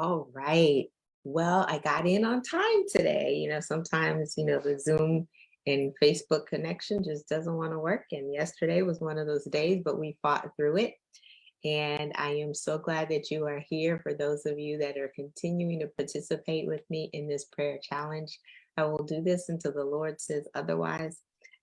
All right. Well, I got in on time today. Sometimes, the Zoom and Facebook connection just doesn't want to work. And yesterday was one of those days, but we fought through it. And I am so glad that you are here. For those of you that are continuing to participate with me in this prayer challenge, I will do this until the Lord says otherwise.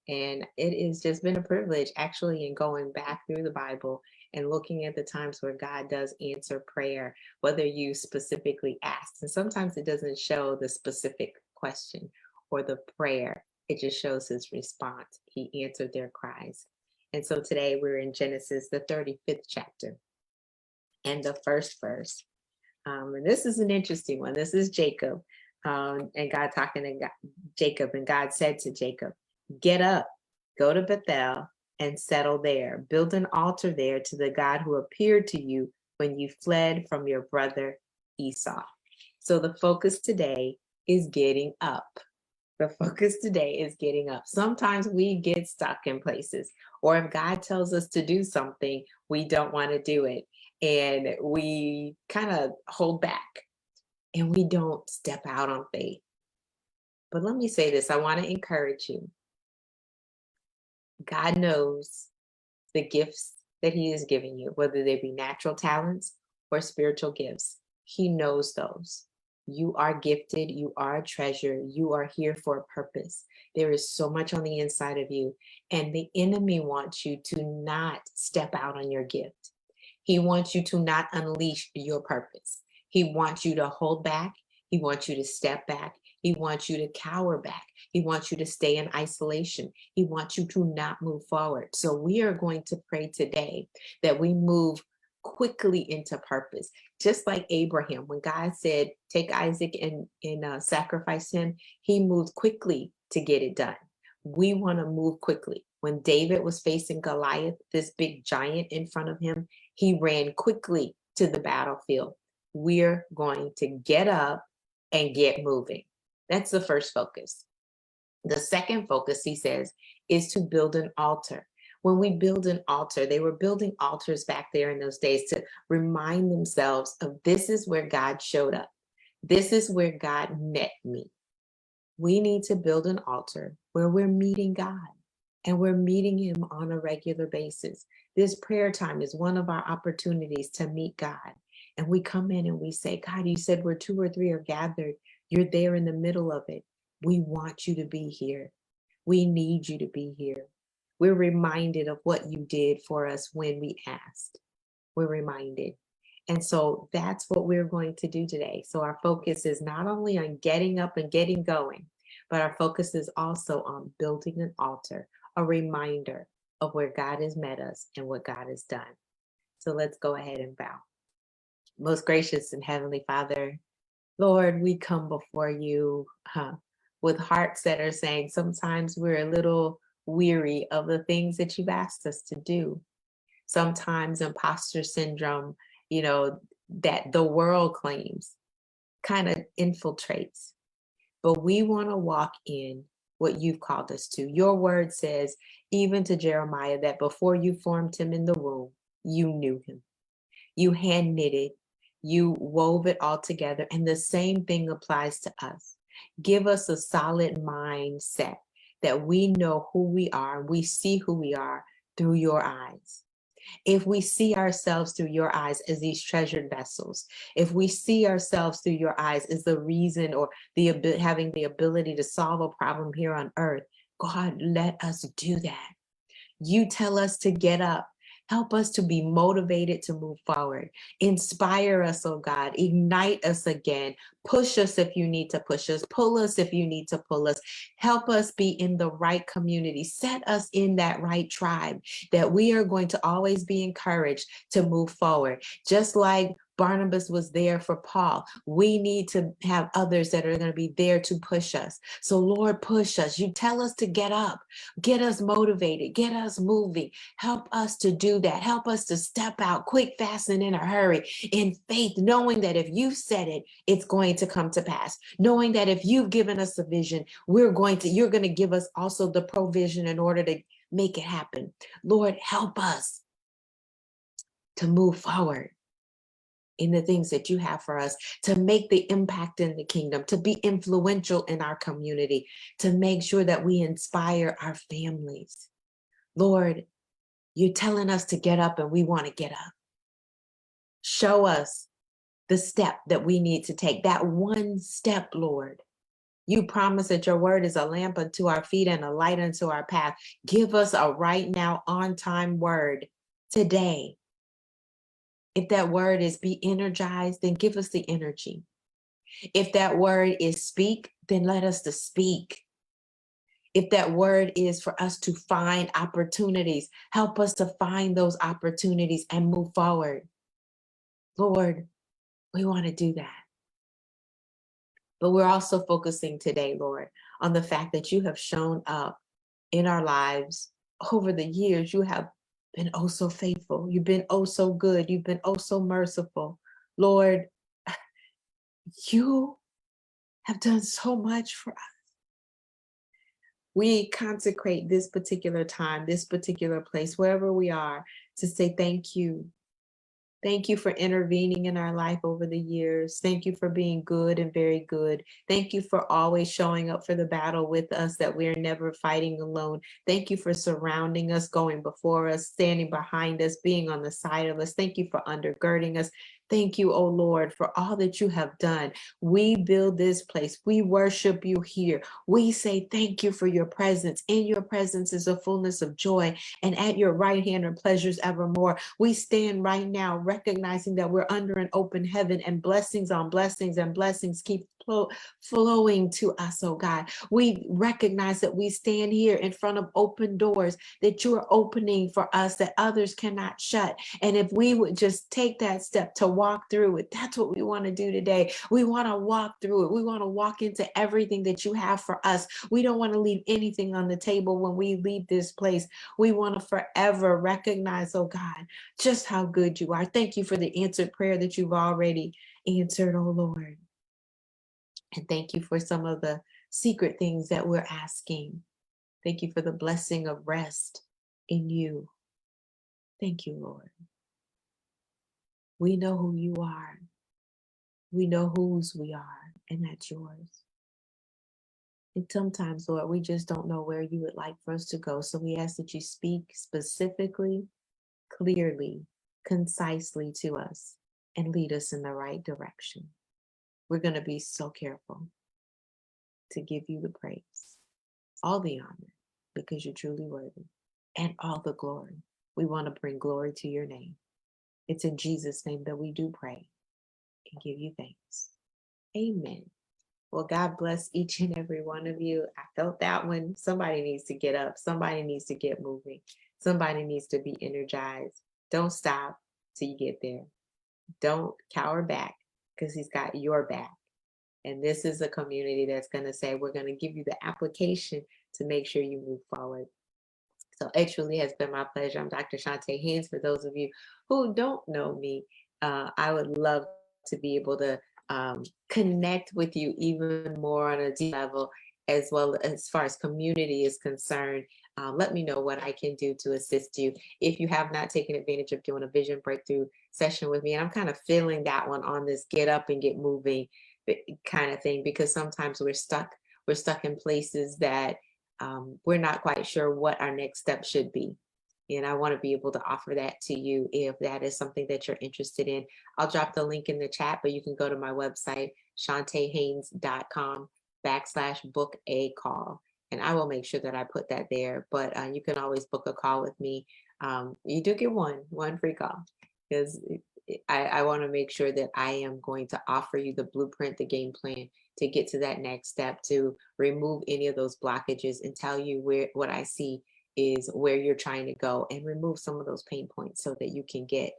And it has just been a privilege actually in going back through the Bible and looking at the times where God does answer prayer, whether you specifically ask. And sometimes it doesn't show the specific question or the prayer, it just shows his response. He answered their cries. And so today we're in Genesis, the 35th chapter, and the first verse. And this is an interesting one. This is Jacob, and God talking to Jacob, and God said to Jacob, "Get up, go to Bethel and settle there. Build an altar there to the God who appeared to you when you fled from your brother Esau." So the focus today is getting up. The focus today is getting up. Sometimes we get stuck in places, or if God tells us to do something, we don't want to do it. And we kind of hold back and we don't step out on faith. But let me say this, I want to encourage you. God knows the gifts that he is giving you, whether they be natural talents or spiritual gifts. He knows those. You are gifted. You are a treasure. You are here for a purpose. There is so much on the inside of you. And the enemy wants you to not step out on your gift. He wants you to not unleash your purpose. He wants you to hold back. He wants you to step back. He wants you to cower back. He wants you to stay in isolation. He wants you to not move forward. So we are going to pray today that we move quickly into purpose. Just like Abraham, when God said, take Isaac and sacrifice him, he moved quickly to get it done. We want to move quickly. When David was facing Goliath, this big giant in front of him, he ran quickly to the battlefield. We're going to get up and get moving. That's the first focus. The second focus, he says, is to build an altar. When we build an altar, they were building altars back there in those days to remind themselves of this is where God showed up. This is where God met me. We need to build an altar where we're meeting God and we're meeting him on a regular basis. This prayer time is one of our opportunities to meet God. And we come in and we say, God, you said where 2 or 3 are gathered, you're there in the middle of it. We want you to be here. We need you to be here. We're reminded of what you did for us when we asked. We're reminded. And so that's what we're going to do today. So our focus is not only on getting up and getting going, but our focus is also on building an altar, a reminder of where God has met us and what God has done. So let's go ahead and bow. Most gracious and heavenly Father, Lord, we come before you with hearts that are saying sometimes we're a little weary of the things that you've asked us to do. Sometimes imposter syndrome, that the world claims kind of infiltrates. But we want to walk in what you've called us to. Your word says, even to Jeremiah, that before you formed him in the womb, you knew him. You hand knitted, you wove it all together. And the same thing applies to us. Give us a solid mindset that we know who we are. We see who we are through your eyes. If we see ourselves through your eyes as these treasured vessels, if we see ourselves through your eyes as the reason or having the ability to solve a problem here on earth, God, let us do that. You tell us to get up. Help us to be motivated to move forward. Inspire us, oh God. Ignite us again. Push us if you need to push us. Pull us if you need to pull us. Help us be in the right community. Set us in that right tribe that we are going to always be encouraged to move forward. Just like Barnabas was there for Paul, we need to have others that are going to be there to push us. So Lord, push us. You tell us to get up, get us motivated, get us moving. Help us to do that. Help us to step out quick, fast, and in a hurry in faith, knowing that if you said it, it's going to come to pass. Knowing that if you've given us a vision, you're going to give us also the provision in order to make it happen. Lord, help us to move forward. in the things that you have for us, to make the impact in the kingdom, to be influential in our community, to make sure that we inspire our families. Lord, you're telling us to get up and we want to get up. Show us the step that we need to take, that one step, Lord. You promise that your word is a lamp unto our feet and a light unto our path. Give us a right now, on time word today. If that word is be energized, then give us the energy. If that word is speak, then let us to speak. If that word is for us to find opportunities, help us to find those opportunities and move forward. Lord, we want to do that. But we're also focusing today, Lord, on the fact that you have shown up in our lives over the years. You have been oh so faithful. You've been oh so good. You've been oh so merciful. Lord, you have done so much for us. We consecrate this particular time, this particular place, wherever we are, to say thank you. Thank you for intervening in our life over the years. Thank you for being good and very good. Thank you for always showing up for the battle with us, that we're never fighting alone. Thank you for surrounding us, going before us, standing behind us, being on the side of us. Thank you for undergirding us. Thank you, oh Lord, for all that you have done. We build this place. We worship you here. We say thank you for your presence. In your presence is a fullness of joy, and at your right hand are pleasures evermore. We stand right now recognizing that we're under an open heaven, and blessings on blessings and blessings keep flowing to us, oh God. We recognize that we stand here in front of open doors that you are opening for us, that others cannot shut. And if we would just take that step to walk through it, that's what we want to do today. We want to walk through it. We want to walk into everything that you have for us. We don't want to leave anything on the table when we leave this place. We want to forever recognize, oh God, just how good you are. Thank you for the answered prayer that you've already answered, oh Lord. And thank you for some of the secret things that we're asking. Thank you for the blessing of rest in you. Thank you, Lord. We know who you are. We know whose we are, and that's yours. And sometimes, Lord, we just don't know where you would like for us to go. So we ask that you speak specifically, clearly, concisely to us and lead us in the right direction. We're going to be so careful to give you the praise, all the honor, because you're truly worthy, and all the glory. We want to bring glory to your name. It's in Jesus' name that we do pray and give you thanks. Amen. Well, God bless each and every one of you. I felt that one. Somebody needs to get up. Somebody needs to get moving. Somebody needs to be energized. Don't stop till you get there. Don't cower back, because he's got your back. And this is a community that's going to say, we're going to give you the application to make sure you move forward. So it truly has been my pleasure. I'm Dr. Chonta Haynes. For those of you who don't know me, I would love to be able to connect with you even more on a deep level, as well as far as community is concerned. Let me know what I can do to assist you. If you have not taken advantage of doing a vision breakthrough session with me, and I'm kind of feeling that one on this get up and get moving kind of thing, because sometimes we're stuck in places that we're not quite sure what our next step should be. And I want to be able to offer that to you if that is something that you're interested in. I'll drop the link in the chat, but you can go to my website, chontahaynes.com/book a call. And I will make sure that I put that there, but you can always book a call with me. You do get one free call, because I want to make sure that I am going to offer you the blueprint, the game plan to get to that next step, to remove any of those blockages and tell you what I see is where you're trying to go, and remove some of those pain points so that you can get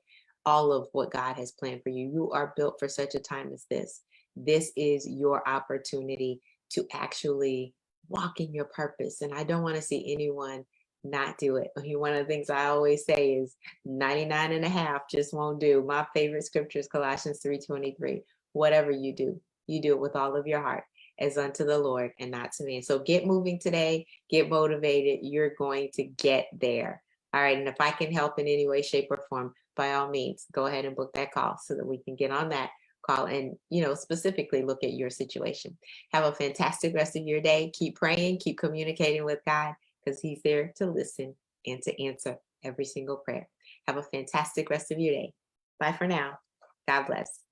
all of what God has planned for you. You are built for such a time as this. This is your opportunity to actually walk in your purpose. And I don't want to see anyone not do it. One of the things I always say is 99 and a half just won't do. My favorite scripture is Colossians 3:23. Whatever you do it with all of your heart, as unto the Lord and not to me. So get moving today, get motivated. You're going to get there. All right. And if I can help in any way, shape, or form, by all means, go ahead and book that call so that we can get on that call and, specifically look at your situation. Have a fantastic rest of your day. Keep praying, keep communicating with God, because he's there to listen and to answer every single prayer. Have a fantastic rest of your day. Bye for now. God bless.